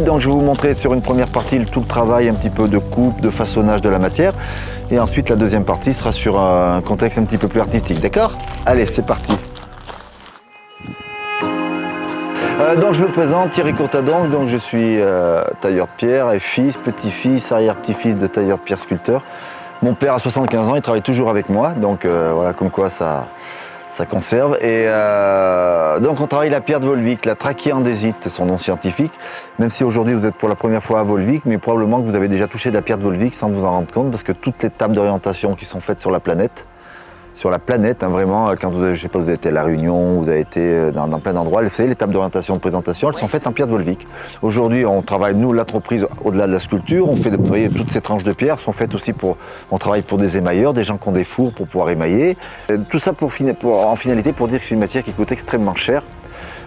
Donc je vais vous montrer sur une première partie tout le travail un petit peu de coupe, de façonnage de la matière. Et ensuite la deuxième partie sera sur un contexte un petit peu plus artistique, d'accord? Allez, c'est parti. Donc je me présente, Thierry Courtadonc, donc je suis tailleur de pierre et fils, petit-fils, arrière-petit-fils de tailleur de pierre sculpteur. Mon père a 75 ans, il travaille toujours avec moi, donc voilà, comme quoi ça conserve. Et donc on travaille la pierre de Volvic, la trachyandésite, son nom scientifique. Même si aujourd'hui vous êtes pour la première fois à Volvic, mais probablement que vous avez déjà touché de la pierre de Volvic sans vous en rendre compte, parce que toutes les tables d'orientation qui sont faites sur la planète, hein, vraiment, quand vous avez, je sais pas, vous avez été à La Réunion, vous avez été dans plein d'endroits, vous savez, les tables d'orientation de présentation, elles sont faites en pierre de Volvic. Aujourd'hui, on travaille, nous, l'entreprise, au-delà de la sculpture, on fait toutes ces tranches de pierre sont faites aussi on travaille pour des émailleurs, des gens qui ont des fours pour pouvoir émailler. Tout ça en finalité pour dire que c'est une matière qui coûte extrêmement cher.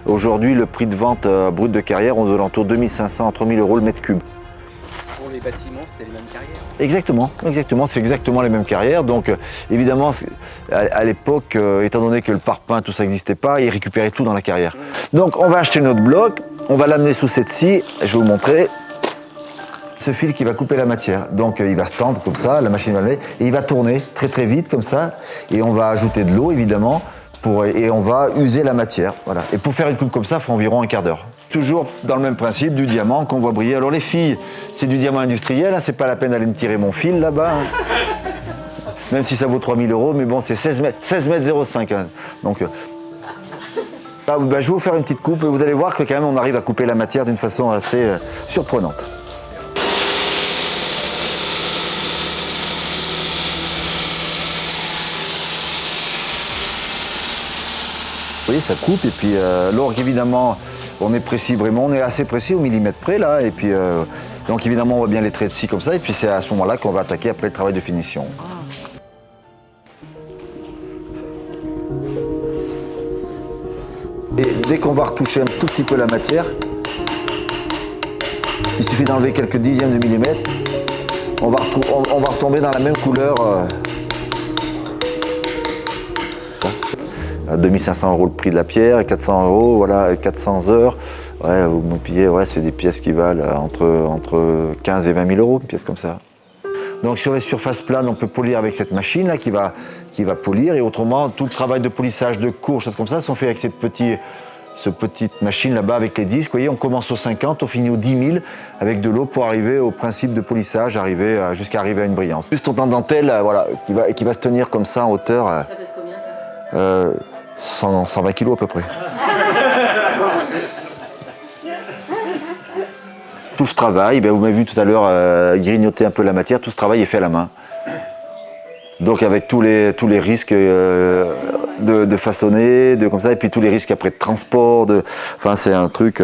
Aujourd'hui, le prix de vente brut de carrière, on est aux alentours de 2500 à 3000 € le mètre cube. Pour les bâtiments, c'était les mêmes carrières? Exactement, c'est exactement les mêmes carrières. Donc évidemment, à l'époque, étant donné que le parpaing, tout ça n'existait pas, ils récupéraient tout dans la carrière. Donc on va acheter notre bloc, on va l'amener sous cette scie, je vais vous montrer. Ce fil qui va couper la matière, donc il va se tendre comme ça, la machine va le mettre, et il va tourner très très vite comme ça, et on va ajouter de l'eau évidemment, et on va user la matière. Voilà. Et pour faire une coupe comme ça, il faut environ un quart d'heure. Toujours dans le même principe du diamant qu'on voit briller. Alors les filles, c'est du diamant industriel, hein, c'est pas la peine d'aller me tirer mon fil là-bas. Hein. Même si ça vaut 3000 €, mais bon, c'est 16 mètres 05. Hein. Donc, je vais vous faire une petite coupe et vous allez voir que quand même on arrive à couper la matière d'une façon assez surprenante. Vous voyez, ça coupe et puis l'orgue évidemment, on est précis vraiment, on est assez précis au millimètre près là, et puis donc évidemment on voit bien les traits de scie comme ça, et puis c'est à ce moment-là qu'on va attaquer après le travail de finition. Et dès qu'on va retoucher un tout petit peu la matière, il suffit d'enlever quelques dixièmes de millimètre, on va retomber dans la même couleur. 2500 € le prix de la pierre, 400 €, voilà, 400 heures. Ouais, vous me pillez, ouais, c'est des pièces qui valent entre 15 et 20 000 €, une pièce comme ça. Donc sur les surfaces planes, on peut polir avec cette machine là qui va polir, et autrement tout le travail de polissage de cours, choses comme ça, sont faits avec cette petite machine là-bas avec les disques. Vous voyez, on commence au 50, on finit au 10 000 avec de l'eau pour arriver au principe de polissage, jusqu'à arriver à une brillance. Juste en dentelle, voilà, qui va se tenir comme ça en hauteur. Ça pèse combien ça 120 kg à peu près. Tout ce travail, vous m'avez vu tout à l'heure grignoter un peu la matière, tout ce travail est fait à la main. Donc avec tous les risques de façonner, comme ça, et puis tous les risques après de transport, enfin c'est un truc...